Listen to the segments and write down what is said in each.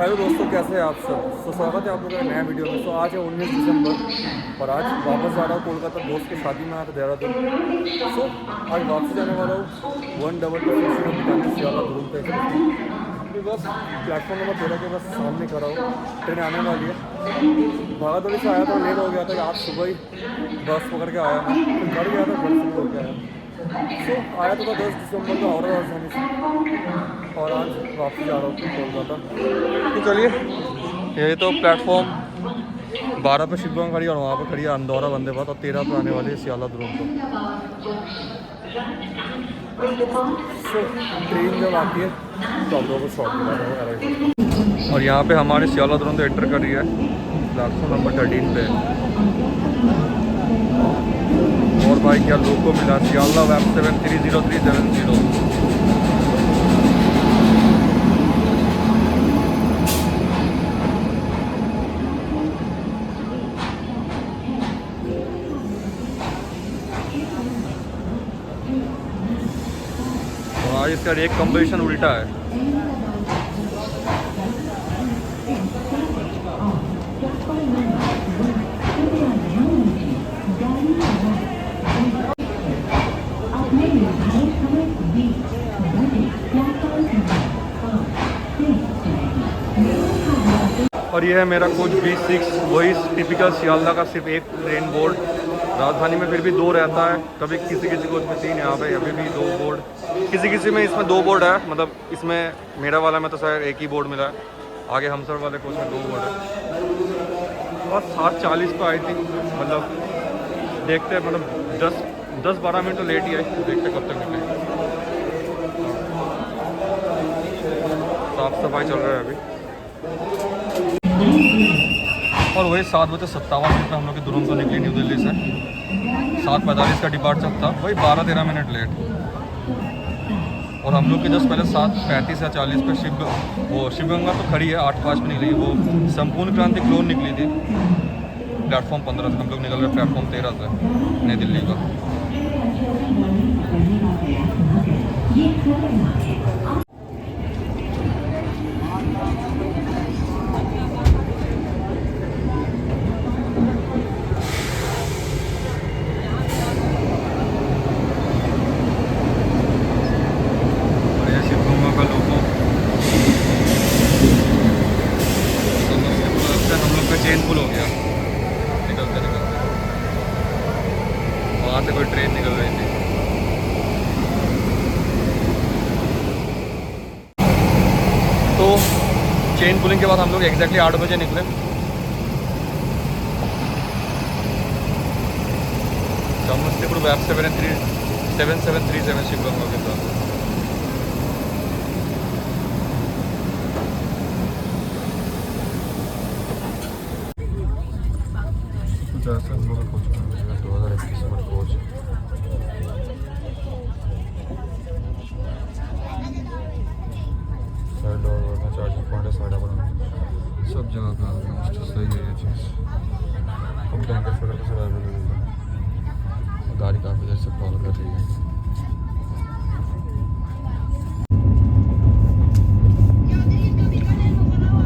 Hello दोस्तों, कैसे हैं आप सब। स्वागत है आप लोगों का नया वीडियो में। आज है 19 दिसंबर और आज वापस जा रहा हूँ कोलकाता। दोस्त की शादी में आया था देहरादून। आज वापस जाने वाला हूँ 122 बिटानी सियाला दुरुम पे। अभी बस प्लेटफॉर्म नंबर 13 के बस सामने खड़ा हूँ। ट्रेन आने वाली है। भागादौड़ी से आया था, लेट हो गया था। आज सुबह ही बस पकड़ के आया मैं, फिर घर गया था, घर से होकर आया। आया तो था 10 दिसंबर को हावड़ा राजधानी से और आज वापस जा रहा हूँ कोलकाता। तो चलिए, यही तो प्लेटफॉर्म 12 पे शिवगंगा खड़ी और वहाँ पे खड़ी है अंदौरा वंदे भारत और 13 पे आने वाली है सियाला दुरुम को। ट्रेन जब आती है तो आप लोगों को शॉर्ट दिखा रहा हूँ। और यहाँ पे हमारे सियाला दुरुम तो एंटर कर रही है प्लेटफॉर्म नंबर 13 पे। और भाई क्या लोगों को मिला, सियाला वैप 730370। आज इसका एक कंपोजिशन उल्टा है। और ये है मेरा कोच B6, वही टिपिकल सियालदा का सिर्फ एक ट्रेन बोर्ड। राजधानी में फिर भी 2 रहता है, कभी किसी किसी कोच में 3, यहाँ पे अभी भी 2 बोर्ड, किसी किसी में इसमें 2 बोर्ड है। मतलब इसमें मेरा वाला में तो शायद एक ही बोर्ड मिला है, आगे हमसर वाले कोच में 2 बोर्ड है। और 7:40 पर आई थिंक, मतलब देखते हैं, मतलब 10-12 मिनट तो लेट ही आई, देखते कब तक निकलेगी। साफ सफाई चल रहा है अभी। और वही 7:57 हम लोग की दुरुम तो निकली न्यू दिल्ली से। 7:45 का डिपार्चर था, वही 12-13 मिनट लेट। और हम लोग के जस्ट पहले 7:35 या 40 पे शिवगंगा तो खड़ी है, 8:05 में निकली। वो संपूर्ण क्रांति क्लोन निकली थी प्लेटफॉर्म 15 से। हम लोग निकल रहे प्लेटफॉर्म 13 से नई दिल्ली का। चेन फुल हो गया निकलते निकलते, वहाँ से कोई ट्रेन निकल रही थी। तो चेन पुलिंग के बाद हम लोग एग्जैक्टली 8 बजे निकले। समस्तीपुर वैप 7737 शिवगंगा के साथ। जैसे हम लोग कोच 2021 में कोच चार्जिंग पॉइंट है 12.5 सब जगह का सही है ये चीज़। अब टैंकर फिर सब अवेलेबल है, गाड़ी काफ़ी देर से कॉल कर रही है।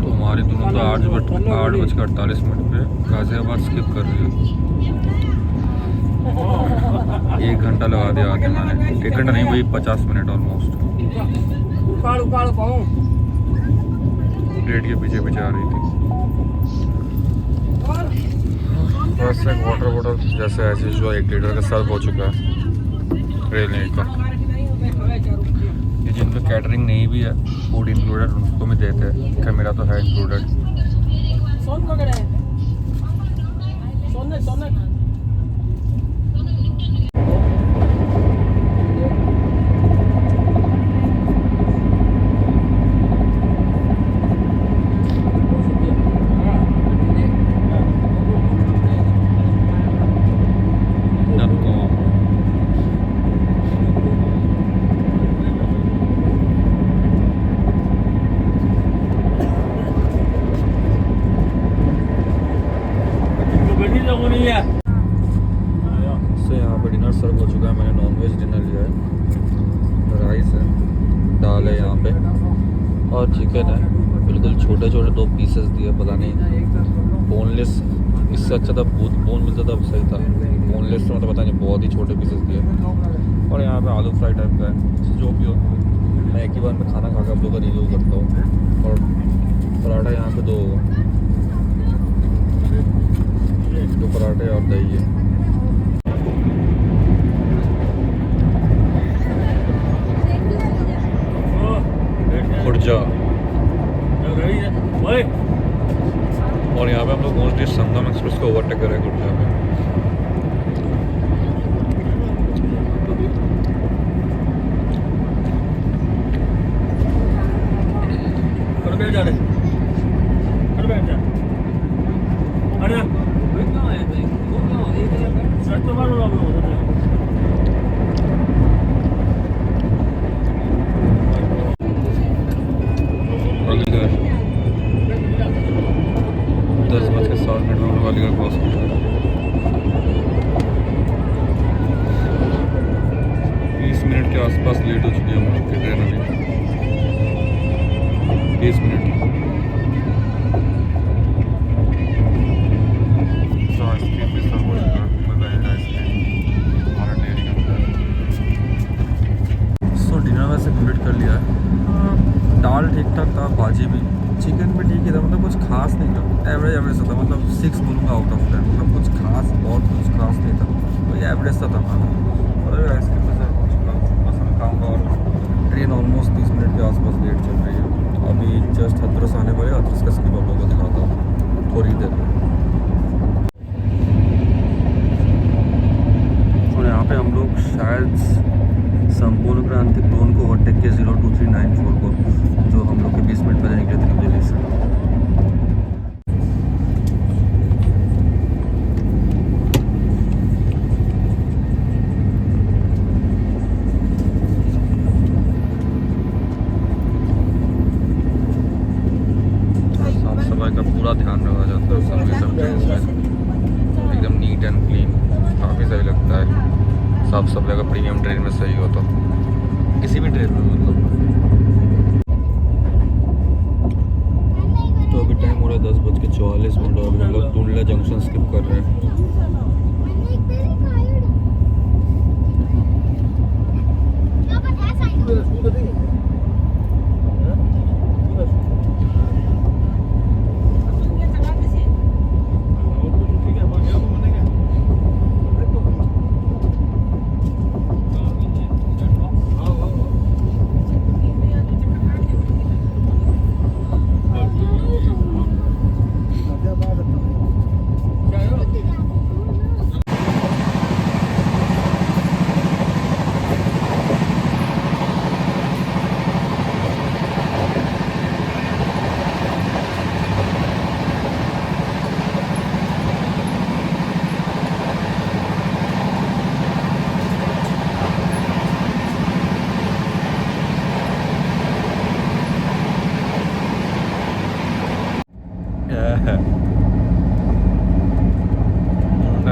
तो हमारी दोनों तो 8:48 पे गाजियाबाद स्किप कर रही है। 1 घंटा लगा दिया आगे मैंने, 1 घंटा नहीं, वही 50 मिनट ऑलमोस्ट। ट्रेन के पीछे आ रही थी। बस एक वाटर बॉटल जैसे एज यूजुअल 1 लीटर का सर्व हो चुका है रेलवे का। ये जिनका कैटरिंग नहीं भी है, फूड इंक्लूडेड, उनको भी देते हैं। क्या मेरा तो है इंक्लूडेड। से यहाँ पे डिनर सर्व हो चुका है। मैंने नॉनवेज डिनर लिया है, राइस है, दाल है यहाँ पे और चिकन है। बिल्कुल छोटे छोटे 2 पीसेस दिए, पता नहीं बोनलेस, इससे अच्छा था बोन मिलता था सही था। बोनलेस तो मतलब पता नहीं बहुत ही छोटे पीसेस दिए। और यहाँ पे आलू फ्राई टाइप का है, जो भी हो मैं एक ही बार में खाना खा के आप लोग का रिव्यू करता हूँ। और पराठा यहाँ पे 2 पराठे और दही है। खुर्जा, और यहाँ पे हम लोग मोस्टली संगम एक्सप्रेस को ओवरटेक कर रहे हैं खुर्जा पे। अलीगढ़ 10:07 में हम लोग अलीगढ़ क्रॉस कर रहे हैं। 20 मिनट के आसपास लेट हो चुकी है हम लोग की ट्रेन अभी, 20 मिनट। आइसक्रीम भी सर्व होगा, मज़ा आइसक्रीम हमारा डेयरी का अंदर। सो डिनर वैसे कंप्लीट कर लिया है। दाल ठीक ठाक था, भाजी भी, चिकन भी ठीक ही था, मतलब कुछ खास नहीं था, एवरेज एवरेज था, मतलब 6 बोलूँगा आउट ऑफ 10, मतलब कुछ खास बहुत कुछ खास नहीं था, वही एवरेज सा था खाना। और आइसक्रीम में सर्व हो चुका, बस मैं खाऊँगा। और ट्रेन ऑलमोस्ट 30 मिनट के आसपास लेट चल रही है। अभी जस्ट हथरस आने वाले, हथरस का स्किप आप लोगों को दिखाता हूँ थोड़ी देर में। और यहाँ पे हम लोग शायद संपूर्ण क्रांति क्लोन को ओवरटेक के 02394 को, जो हम लोग के 20 मिनट पहले निकले थे न्यू दिल्ली से। साफ सफाई का पूरा ध्यान रखा जाता है सब ट्रेन में, एकदम नीट एंड क्लीन, काफ़ी सही लगता है। साफ सफाई का प्रीमियम ट्रेन में सही हो तो किसी भी ट्रेन में मतलब। तो अभी टाइम हो रहा है 10:44 और अभी हम लोग टुंडला जंक्शन स्किप कर रहे हैं।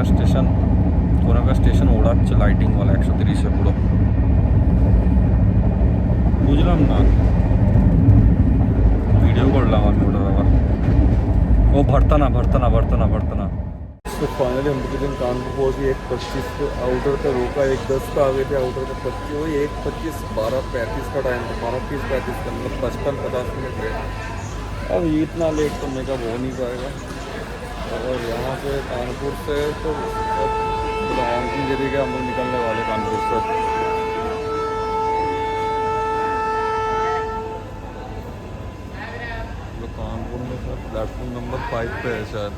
স্টেশন কোনো একটা স্টেশন ওড়াচ্ছে লাইটিংওয়ালা 130-এ পুরো, বুঝলাম না, ভিডিও করলাম আমি ওটা আবার, ও भरता ना। तो फाइनली हम दिन कानपुर पहुँच गए 1:25 पे, आउटर पे रोका 1:10 पे आ गए थे, आउटर पे 25 वही 1:25 12:35 का टाइम था, 12:30-35 का, मतलब 55-50 मिनट लेट। अब इतना लेट तो मेरा हो नहीं पाएगा। और यहाँ से कानपुर से तो हॉन्किंग दे दी, हम लोग निकलने वाले कानपुर से। तो कानपुर में सर प्लेटफॉर्म नंबर 5 पे है शायद।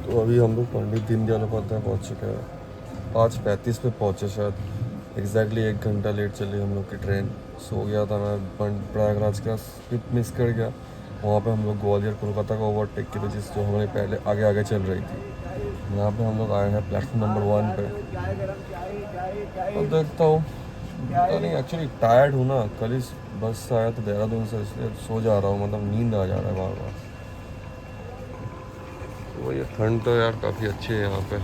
तो अभी हम लोग पंडित दीनदयाल उपाध्याय पहुँच चुके हैं। 5:35 पे पहुँचे शायद, एग्जैक्टली 1 घंटा लेट चली हम लोग की ट्रेन। सो गया था मैं, प्रयागराज का स्किप मिस कर गया। वहाँ पे हम लोग ग्वालियर कोलकाता का ओवरटेक की वजह से जो हमारे पहले आगे आगे चल रही थी। यहाँ पे हम लोग आए हैं प्लेटफॉर्म नंबर 1 पे। अब देखता हूँ, पता नहीं, एक्चुअली टायर्ड हूँ ना, कल ही बस से आया तो देहरादून से, इसलिए सो जा रहा हूँ, मतलब नींद आ जा रहा है बार बार। तो ये ठंड तो यार काफ़ी अच्छी है यहाँ पे।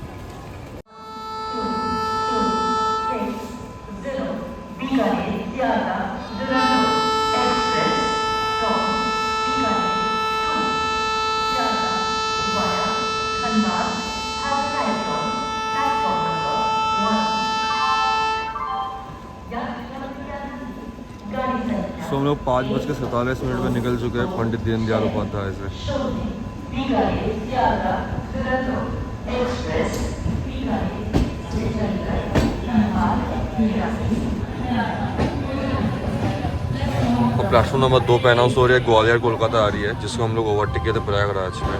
तो हम लोग 5:47 में निकल चुके हैं पंडित दीनदयाल उपाध्याय से। और प्लेटफॉर्म नंबर 2 पे अनाउंस हो रही है ग्वालियर कोलकाता आ रही है, जिसको हम लोग ओवरटेक किए थे प्रयागराज में।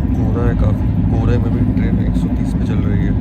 कोहरा है काफ़ी, कोहरे में भी ट्रेन 130 पे चल रही है।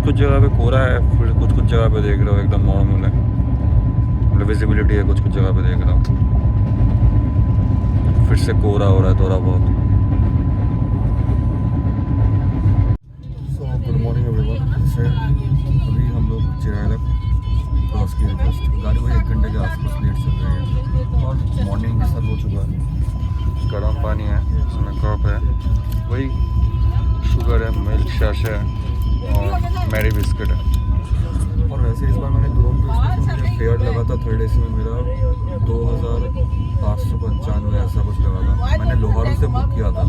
कुछ जगह पे कोहरा है, फिर कुछ जगह पे देख रहे हो एकदम नॉर्मल है, मतलब विजिबिलिटी है कुछ जगह पे देख रहा हूँ। फिर से कोहरा हो रहा है थोड़ा बहुत। So good morning everyone. जैसे अभी हम लोग चिरायला क्रॉस किए जस्ट, गाड़ी वही 1 घंटे के आसपास लेट चल रही है और मॉर्निंग भी सर्व हो चुका है। गर्म पानी है, इसमें कप है, वही शुगर है, मिल्क शश है और मैरी बिस्किट है। और वैसे इस बार मैंने दुरंतो एक्सप्रेस में मुझे फेयर लगा था, थर्ड एसी में मेरा 2595 ऐसा कुछ लगा था। मैंने लोहारू से बुक किया था,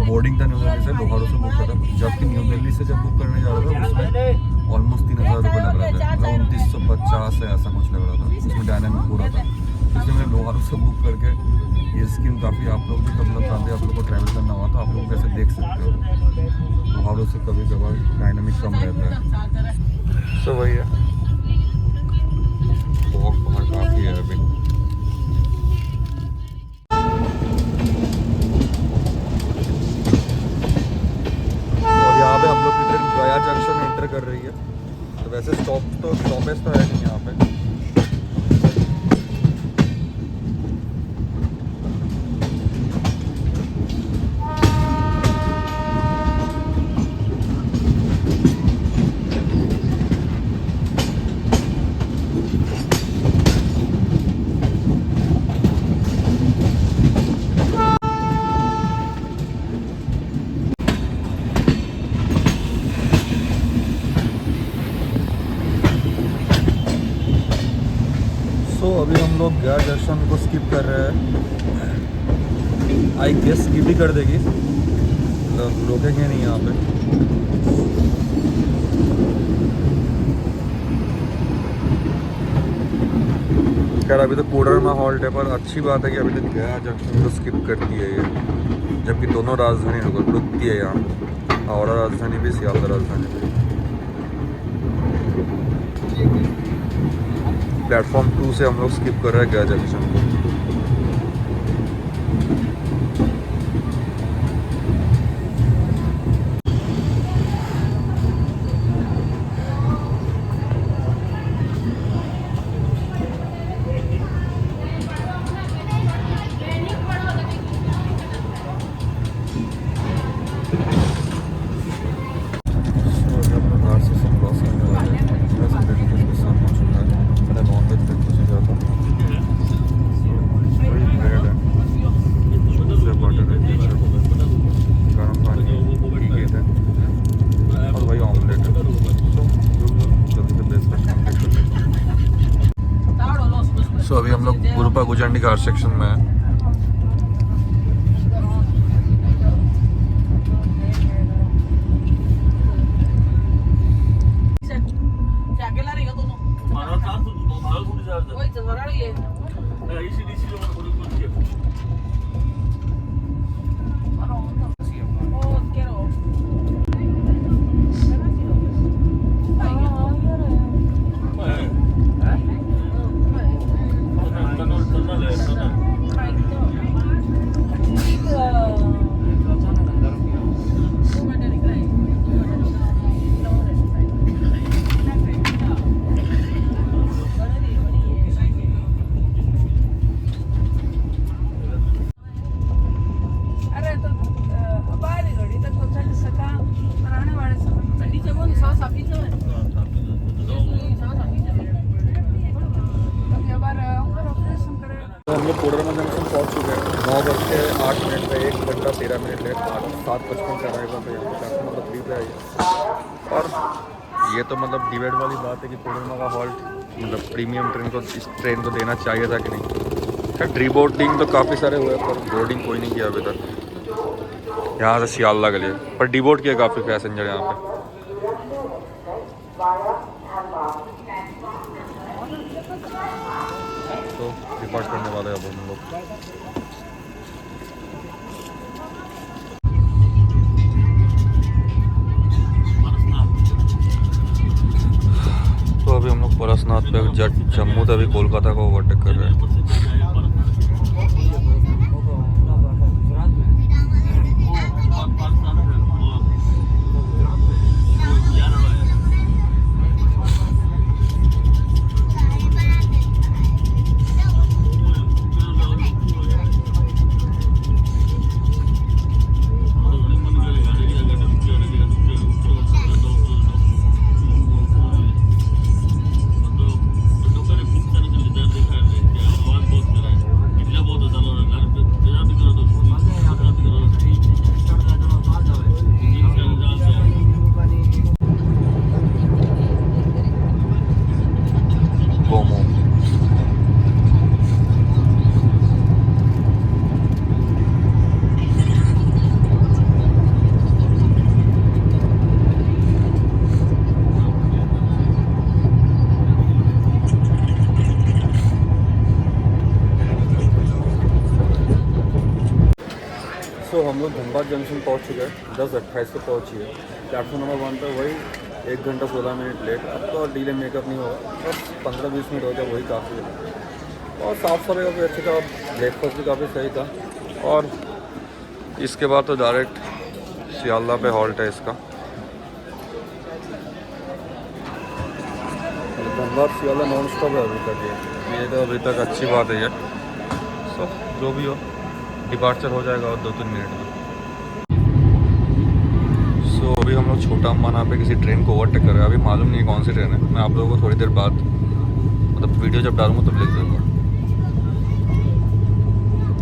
बोर्डिंग था न्यू दिल्ली से, लोहारू से बुक किया था। जबकि न्यू दिल्ली से जब बुक करने जा रहा था उसमें ऑलमोस्ट 3000 रुपये लग रहा था, मतलब 2950 है ऐसा कुछ लग रहा था। उसमें डायनामिक पूरा था, इसलिए मैंने लोहारू से बुक करके ये स्कीम काफ़ी, आप लोग भी कभी चाहते आप लोग को ट्रैवल करना हुआ तो आप लोग कैसे देख सकते हो, लोहारू से कभी कभार डायनामिक कम रहता है। सो वही है, बहुत बाहर काफ़ी है अभी। और यहाँ पे हम लोग की ट्रेन गया जंक्शन में एंटर कर रही है। तो वैसे स्टॉपेज तो है नहीं यहाँ पे। तो अभी हम लोग गया जंक्शन को स्किप कर रहे हैं। आई गेस स्किप ही कर देगी, मतलब रोकेंगे नहीं यहाँ पे। खैर अभी तो कोडरमा हॉल्ट है, पर अच्छी बात है कि अभी तक गया जंक्शन को स्किप करती है ये, जबकि दोनों राजधानी रुकती है यहाँ, हावड़ा राजधानी भी, सियालदह राजधानी भी। प्लेटफॉर्म 2 से हम लोग स्किप कर रहे हैं गया जंक्शन को। अभी हम लोग गुरुपा गुजंडी घाट सेक्शन में है। तो हम लोग कोडरमा जंक्शन पहुँच चुके हैं 9:08 पे, 1 घंटा 13 मिनट लेट। 7:55 से अराइवल पे यहाँ पे प्लेटफॉर्म नंबर 3 पे आई। और ये तो मतलब डिबेट वाली बात है कि कोडरमा का हॉल्ट मतलब प्रीमियम ट्रेन को, इस ट्रेन को देना चाहिए था कि नहीं। खैर डी बोर्डिंग तो काफ़ी सारे हुए, पर बोर्डिंग कोई नहीं किया अभी तक यहाँ से सियालदह के लिए, पर डी बोर्ड किया काफ़ी पैसेंजर यहाँ पे। तो डिपार्ट करने वाले अब हम लोग। तो अभी हम लोग परसनाथ पे जम्मू तभी कोलकाता को ओवरटेक कर रहे हैं। सो हम लोग धनबाद जंक्शन पहुंच चुके हैं, 10:28 को पहुँचिए। प्लेटफॉर्म नंबर 1 पर वही 1 घंटा 16 मिनट लेट। अब तो डिले मेकअप नहीं होगा, बस 15-20 मिनट हो जाए वही काफ़ी है। और साफ़ सफाई काफ़ी अच्छी था, ब्रेकफास्ट भी काफ़ी सही था। और इसके बाद तो डायरेक्ट सियालदा पे हॉल्ट है इसका। धनबाद सियालदा नॉन स्टॉप है अभी तक ये तो अभी तक अच्छी बात है ये। सो जो भी हो डिपार्चर हो जाएगा और 2-3 मिनट में। सो अभी हम लोग छोटा अम्बाना पे किसी ट्रेन को ओवरटेक कर रहे हैं। अभी मालूम नहीं है कौन सी ट्रेन है, मैं आप लोगों को थोड़ी देर बाद मतलब वीडियो जब डालूंगा तब लिख दूँगा।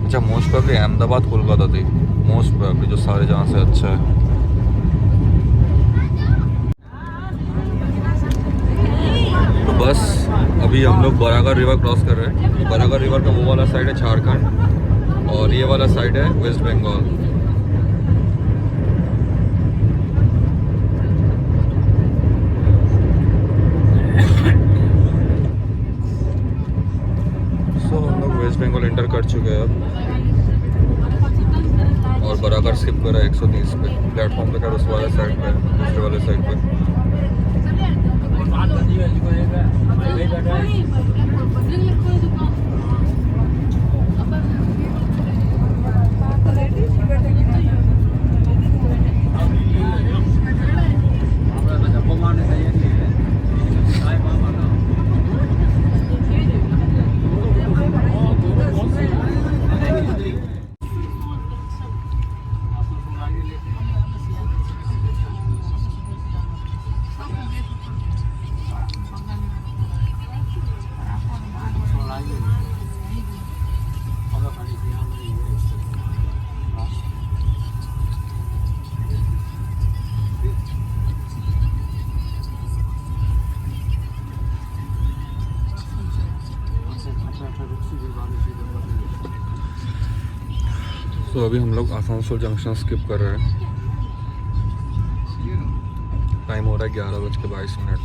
अच्छा, मोस्ट प्रॉब्ली अहमदाबाद कोलकाता थी, मोस्ट प्रॉब्ली जो सारे जहाँ से अच्छा है। तो बस अभी हम लोग बरागर रिवर क्रॉस कर रहे हैं। बरागर रिवर का वो वाला साइड है झारखंड और ये वाला साइड है वेस्ट बंगाल। सो हम लोग वेस्ट बंगाल एंटर कर चुके हैं अब और बराबर स्किप करा 130 पे। प्लेटफॉर्म पे कर उस वाले साइड पे, दूसरे वाले साइड पे। तो अभी हम लोग आसनसोल जंक्शन स्किप कर रहे हैं। टाइम हो रहा है 11:22।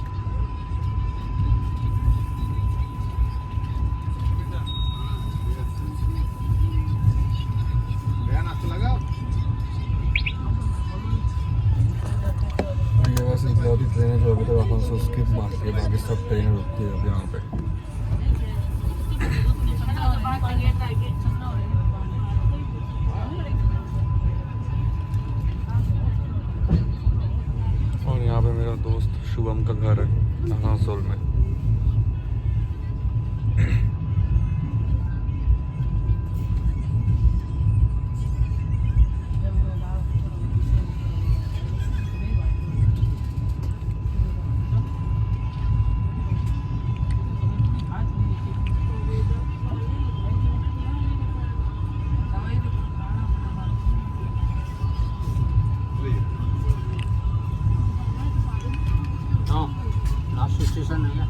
ये बस इकलौती ट्रेन है जो अभी तक आसनसोल स्किप मारती है, बाकी सब ट्रेनें रुकती है अब यहाँ पे। और यहाँ पे मेरा दोस्त शुभम का घर है आसनसोल में। स्टेशन है ना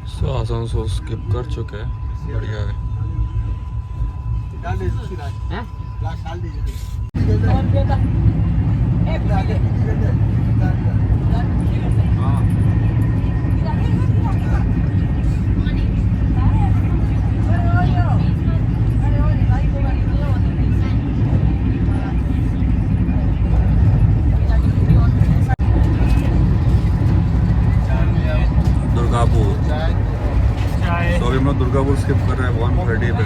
सो आसनसोल स्किप कर चुके हैं, बढ़िया है। दुर्गापुर, तो अभी हम लोग दुर्गापुर स्किप कर रहे हैं 1:30 पे।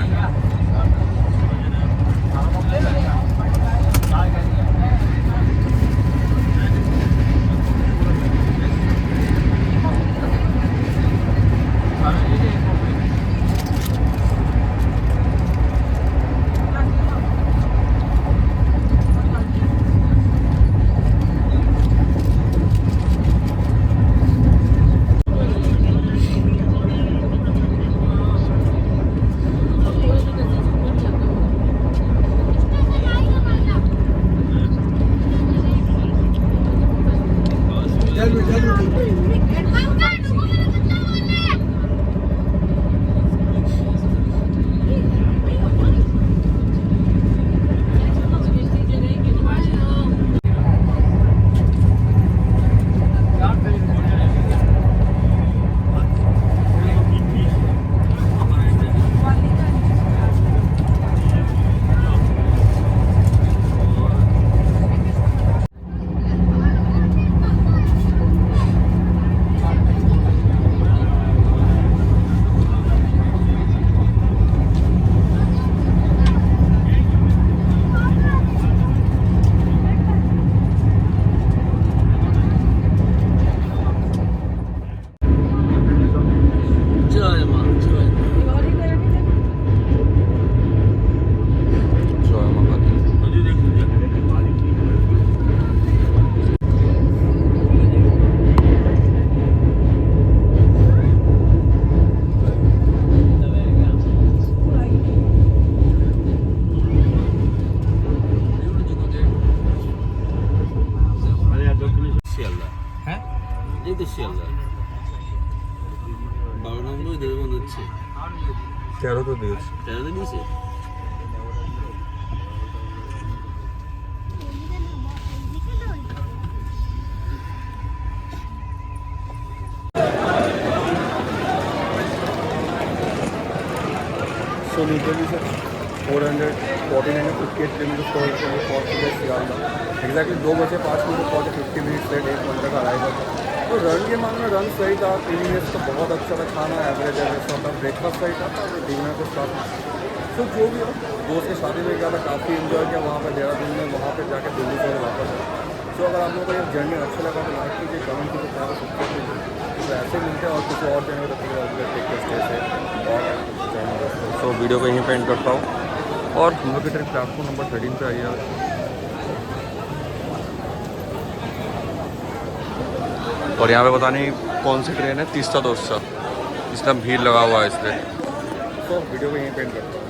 देहरादून से सो न्यूट्रली से 458 किलोमीटर स्टोर के लिए पहुँच चुके हैं सियालदा। एग्जैक्टली 2 बजे 5 मिनट पहुँचे, 50 मिनट लेट 1 घंटे का अराइवल था। तो रन के मामले में रन सही था, क्लीनिनेस तो बहुत अच्छा था, खाना एवरेज था, ब्रेकफास्ट सही था, डिनर को साथ। सो जो भी हो, दोस्त की शादी में गया था, काफ़ी इन्जॉय किया वहाँ पर देहरादून में, वहाँ पर जाकर दिल्ली से वापस आया। सो अगर आप लोगों को ये जर्नी अच्छा लगा तो लाइक कीजिए, कमेंट कीजिए, चैनल को सब्सक्राइब कीजिए। तो ऐसे मिलते हैं और कुछ और चैनल तक और सो वीडियो को यहीं पे एंड करता हूँ और हम लोग की ट्रेन प्लेटफॉर्म नंबर 13 पे आई है। और यहाँ पे पता नहीं कौन सी ट्रेन है, तीसरा दोस्त सा, इसलिए भीड़ लगा हुआ है इसलिए। तो वीडियो को यहीं पे एंड करता हूँ।